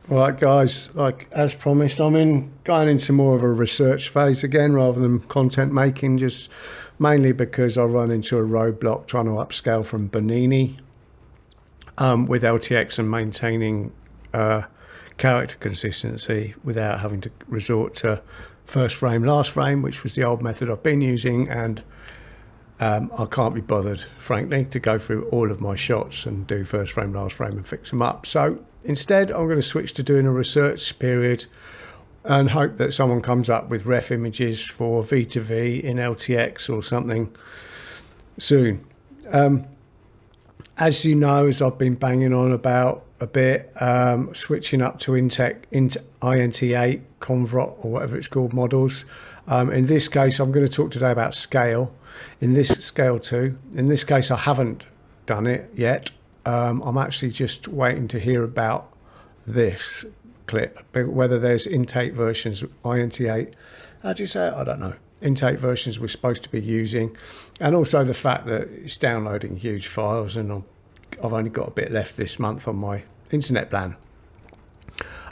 Right, guys, like as promised, going into more of a research phase again rather than content making, just mainly because I run into a roadblock trying to upscale from Bernini with LTX and maintaining character consistency without having to resort to first frame, last frame, which was the old method I've been using, and I can't be bothered, frankly, to go through all of my shots and do first frame, last frame and fix them up. So instead, I'm going to switch to doing a research period and hope that someone comes up with ref images for V2V in LTX or something soon. As you know, as I've been banging on about a bit, switching up to INT8, Convrot, or whatever it's called, models. In this case, I'm going to talk today about Scail. In this Scail 2, in this case, I haven't done it yet. I'm actually just waiting to hear about this clip, whether there's intake versions of INT8. How do you say it? I don't know. Intake versions we're supposed to be using, and also the fact that it's downloading huge files, and I've only got a bit left this month on my internet plan.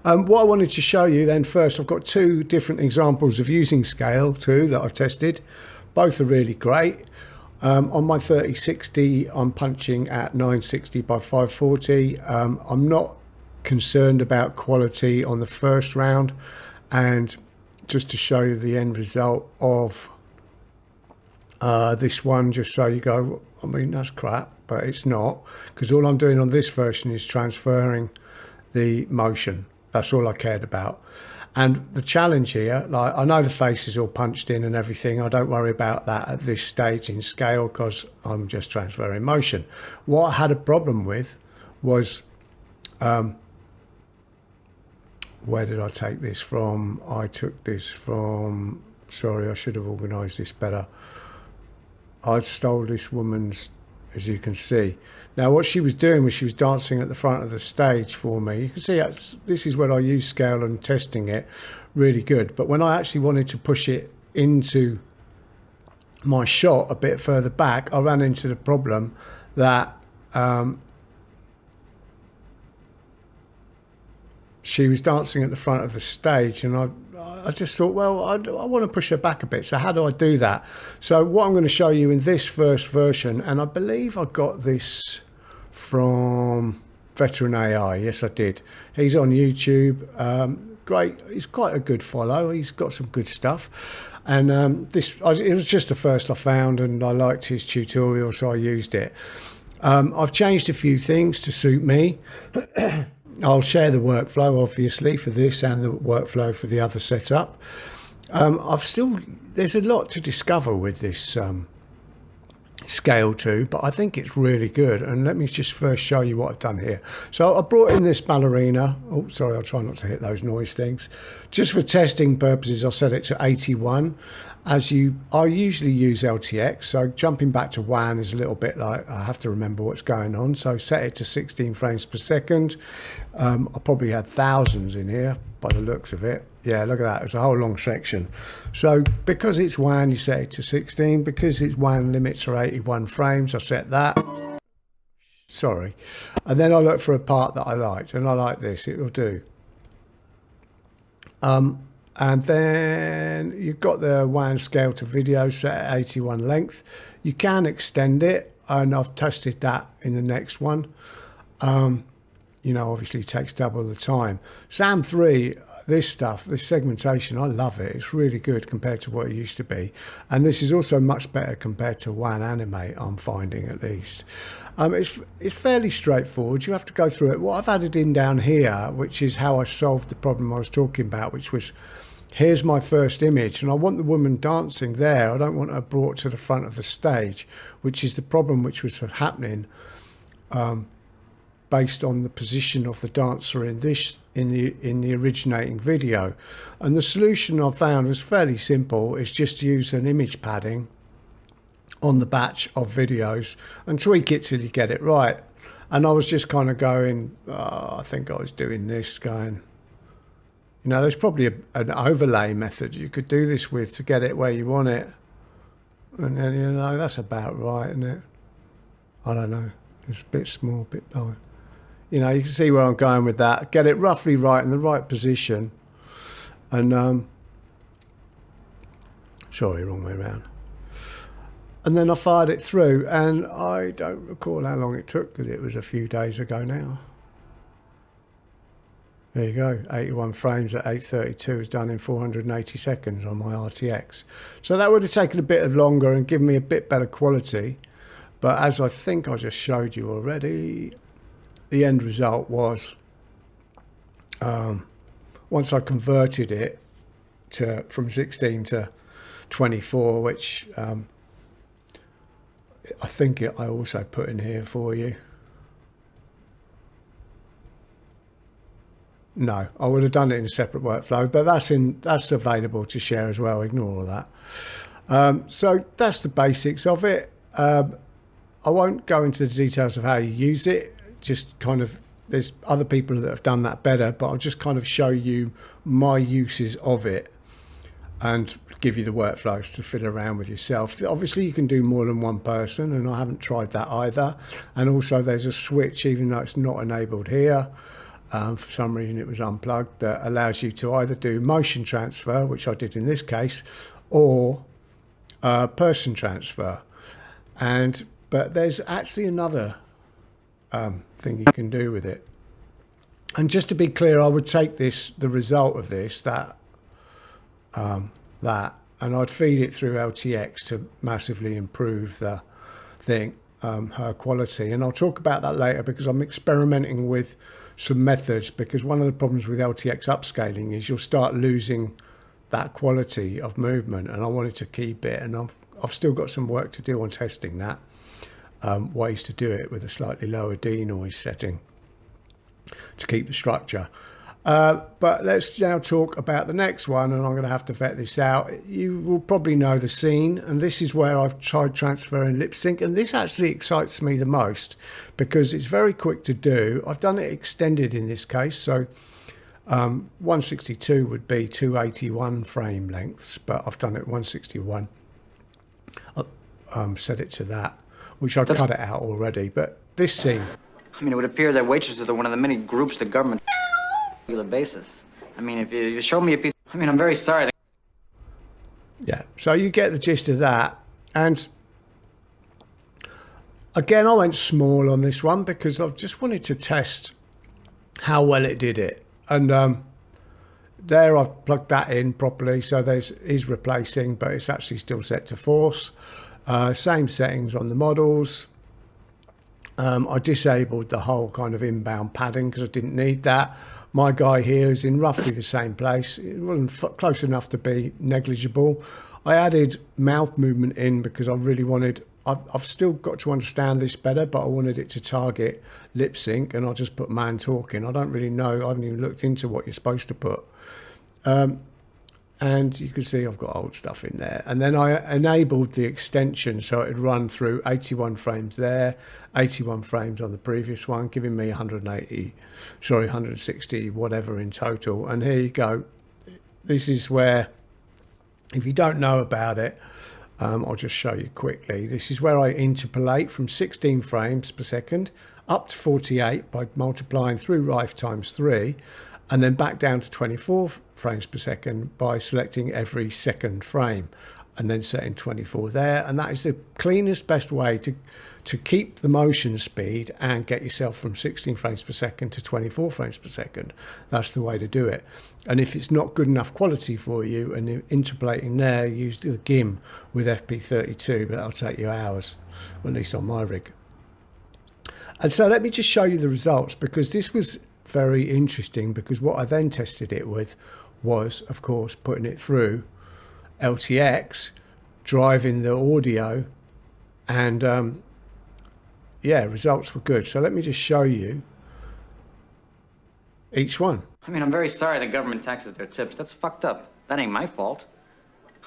What I wanted to show you then first, I've got two different examples of using Scail 2 that I've tested. Both are really great. On my 3060, I'm punching at 960 by 540. I'm not concerned about quality on the first round, and just to show you the end result of this one, just so you go, I mean, that's crap, but it's not, because all I'm doing on this version is transferring the motion. That's all I cared about. And the challenge here, like, I know the face is all punched in and everything. I don't worry about that at this stage in Scail because I'm just transferring motion. What I had a problem with was, where did I take this from? I took this from, sorry, I should have organised this better. I stole this woman's, as you can see. Now, what she was doing was she was dancing at the front of the stage for me. You can see this is when I use Scail and testing it really good. But when I actually wanted to push it into my shot a bit further back, I ran into the problem that she was dancing at the front of the stage, and I just thought, well, I want to push her back a bit. So how do I do that? So what I'm going to show you in this first version, and I believe I got this from Veteran AI. Yes, I did. He's on YouTube. Great. He's quite a good follow. He's got some good stuff. And it was just the first I found, and I liked his tutorial, so I used it. I've changed a few things to suit me. I'll share the workflow, obviously, for this and the workflow for the other setup. There's a lot to discover with this Scail 2, but I think it's really good. And let me just first show you what I've done here. So I brought in this ballerina. Oh, sorry, I'll try not to hit those noise things. Just for testing purposes, I'll set it to 81. I usually use LTX, so jumping back to WAN is a little bit like I have to remember what's going on. So set it to 16 frames per second. I probably had thousands in here by the looks of it. Yeah, look at that. It's a whole long section. So because it's WAN, you set it to 16. Because its WAN limits are 81 frames, I set that. Sorry. And then I look for a part that I liked, and I like this. It will do. And then you've got the WAN scale to video set at 81 length. You can extend it, and I've tested that in the next one. You know, obviously it takes double the time. SAM3, this stuff, this segmentation, I love it. It's really good compared to what it used to be. And this is also much better compared to WAN Animate, I'm finding at least. It's fairly straightforward. You have to go through it. What I've added in down here, which is how I solved the problem I was talking about, which was, here's my first image, and I want the woman dancing there. I don't want her brought to the front of the stage, which is the problem which was happening based on the position of the dancer in the originating video. And the solution I found was fairly simple. It's just to use an image padding on the batch of videos and tweak it till you get it right. And I was just kind of going, I think I was doing this, going, you know, there's probably an overlay method you could do this with to get it where you want it. And then, you know, that's about right, isn't it? I don't know. It's a bit small, a bit low. You know, you can see where I'm going with that. Get it roughly right in the right position. And, sorry, wrong way around. And then I fired it through, and I don't recall how long it took because it was a few days ago now. There you go, 81 frames at 832 is done in 480 seconds on my RTX. So that would have taken a bit longer and given me a bit better quality. But as I think I just showed you already, the end result was, once I converted it from 16 to 24, which I think I also put in here for you. No, I would have done it in a separate workflow, but that's available to share as well. Ignore all that. So that's the basics of it. I won't go into the details of how you use it. Just kind of, there's other people that have done that better, but I'll just kind of show you my uses of it and give you the workflows to fiddle around with yourself. Obviously, you can do more than one person, and I haven't tried that either. And also, there's a switch, even though it's not enabled here. For some reason it was unplugged, that allows you to either do motion transfer, which I did in this case, or person transfer. But there's actually another thing you can do with it. And just to be clear, I would take the result of this, and I'd feed it through LTX to massively improve the thing, her quality. And I'll talk about that later because I'm experimenting with some methods, because one of the problems with LTX upscaling is you'll start losing that quality of movement, and I wanted to keep it, and I've still got some work to do on testing that, ways to do it with a slightly lower D noise setting to keep the structure. But let's now talk about the next one, and I'm going to have to vet this out. You will probably know the scene, and this is where I've tried transferring Lipsync, and this actually excites me the most because it's very quick to do. I've done it extended in this case, so 162 would be 281 frame lengths, but I've done it 161. Set it to that, which I've cut it out already, but this scene. I mean, it would appear that waitresses are one of the many groups the government on a regular basis. I mean, if you show me a piece, I mean, I'm very sorry. Yeah, so you get the gist of that. And again, I went small on this one because I just wanted to test how well it did it. And there I've plugged that in properly, so is replacing, but it's actually still set to force. Same settings on the models. I disabled the whole kind of inbound padding because I didn't need that. My guy here is in roughly the same place. It wasn't close enough to be negligible. I added mouth movement in because I really wanted, I've still got to understand this better, but I wanted it to target lip sync, and I'll just put man talking. I don't really know, I haven't even looked into what you're supposed to put. And you can see I've got old stuff in there. And then I enabled the extension so it'd run through 81 frames there, 81 frames on the previous one, giving me 160, whatever in total. And here you go. This is where, if you don't know about it, I'll just show you quickly. This is where I interpolate from 16 frames per second up to 48 by multiplying through Rife times 3, and then back down to 24 frames per second by selecting every second frame and then setting 24 there. And that is the cleanest, best way to keep the motion speed and get yourself from 16 frames per second to 24 frames per second. That's the way to do it. And if it's not good enough quality for you and interpolating there, use the GIM with FP32, but that'll take you hours, or at least on my rig. And so let me just show you the results, because this was very interesting, because what I then tested it with was, of course, putting it through LTX, driving the audio, and yeah, results were good. So let me just show you each one. I mean, I'm very sorry the government taxes their tips. That's fucked up. That ain't my fault.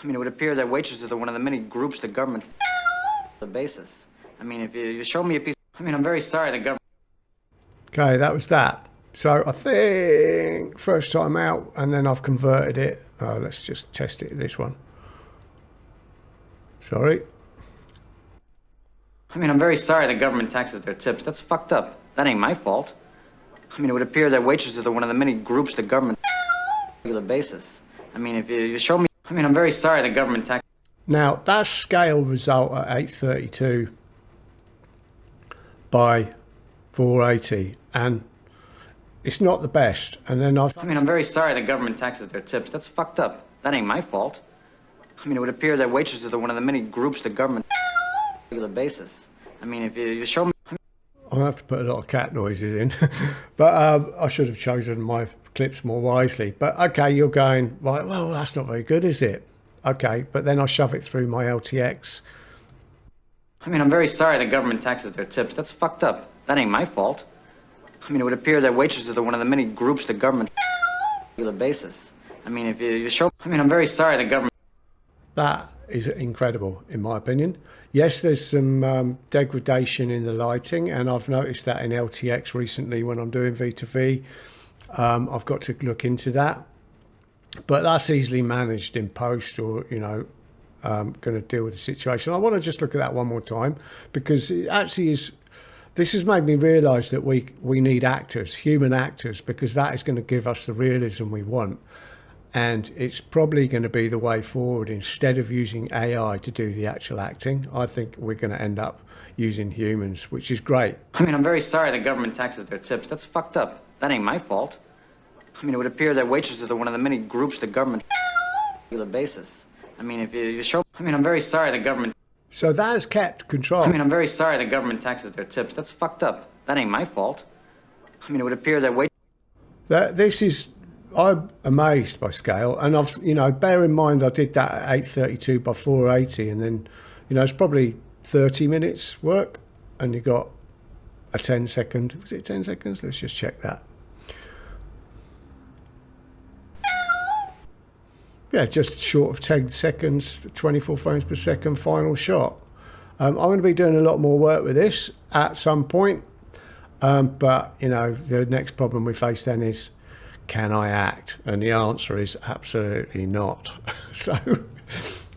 I mean, it would appear that waitresses are one of the many groups the government on the basis. I mean, if you show me a piece, I mean, I'm very sorry the government. Okay, that was that. So I think first time out, and then I've converted it. Let's just test it, this one. Sorry. I mean, I'm very sorry the government taxes their tips. That's fucked up. That ain't my fault. I mean, it would appear that waitresses are one of the many groups the government on a regular basis. I mean, if you show me, I mean, I'm very sorry the government tax. Now, that's scale result at 832 by 480, and it's not the best. And then I mean, I'm very sorry the government taxes their tips. That's fucked up. That ain't my fault. I mean, it would appear that waitresses are one of the many groups the government on a regular basis. I mean, if you show me. I'm gonna have to put a lot of cat noises in, but I should have chosen my clips more wisely. But okay, you're going, right, well, that's not very good, is it? Okay, but then I shove it through my LTX. I mean, I'm very sorry the government taxes their tips. That's fucked up. That ain't my fault. I mean, it would appear that waitresses are one of the many groups the government on a regular basis. I mean, if you show. I mean, I'm very sorry the government. That is incredible, in my opinion. Yes, there's some degradation in the lighting, and I've noticed that in LTX recently when I'm doing V2V. I've got to look into that. But that's easily managed in post, or, you know, going to deal with the situation. I want to just look at that one more time, because it actually is. This has made me realise that we need actors, human actors, because that is going to give us the realism we want. And it's probably going to be the way forward. Instead of using AI to do the actual acting, I think we're going to end up using humans, which is great. I mean, I'm very sorry the government taxes their tips. That's fucked up. That ain't my fault. I mean, it would appear that waitresses are one of the many groups the government on a regular basis. I mean, if you show. I mean, I'm very sorry the government. So that has kept control. I mean, I'm very sorry the government taxes their tips. That's fucked up. That ain't my fault. I mean, it would appear that This is. I'm amazed by Scail, and I've, you know, bear in mind I did that at 832 by 480, and then, you know, it's probably 30 minutes work, and you got a 10-second. Was it 10 seconds? Let's just check that. Yeah, just short of 10 seconds, 24 frames per second, final shot. I'm going to be doing a lot more work with this at some point, but, you know, the next problem we face then is, can I act? And the answer is absolutely not. So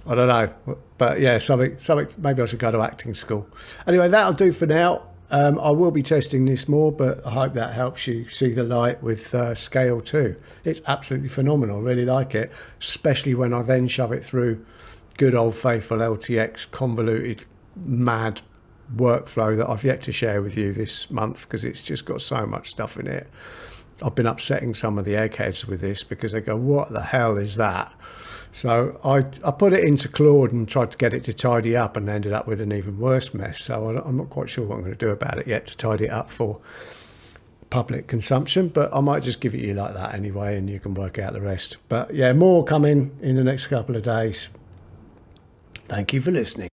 I don't know, but yeah, something. Maybe I should go to acting school. Anyway, that'll do for now. I will be testing this more, but I hope that helps you see the light with Scail too. It's absolutely phenomenal. I really like it, especially when I then shove it through good old faithful LTX convoluted mad workflow that I've yet to share with you this month, because it's just got so much stuff in it. I've been upsetting some of the eggheads with this because they go, what the hell is that? So I put it into Claude and tried to get it to tidy up, and ended up with an even worse mess. So I'm not quite sure what I'm going to do about it yet to tidy it up for public consumption, but I might just give it you like that anyway, and you can work out the rest. But yeah, more coming in the next couple of days. Thank you for listening.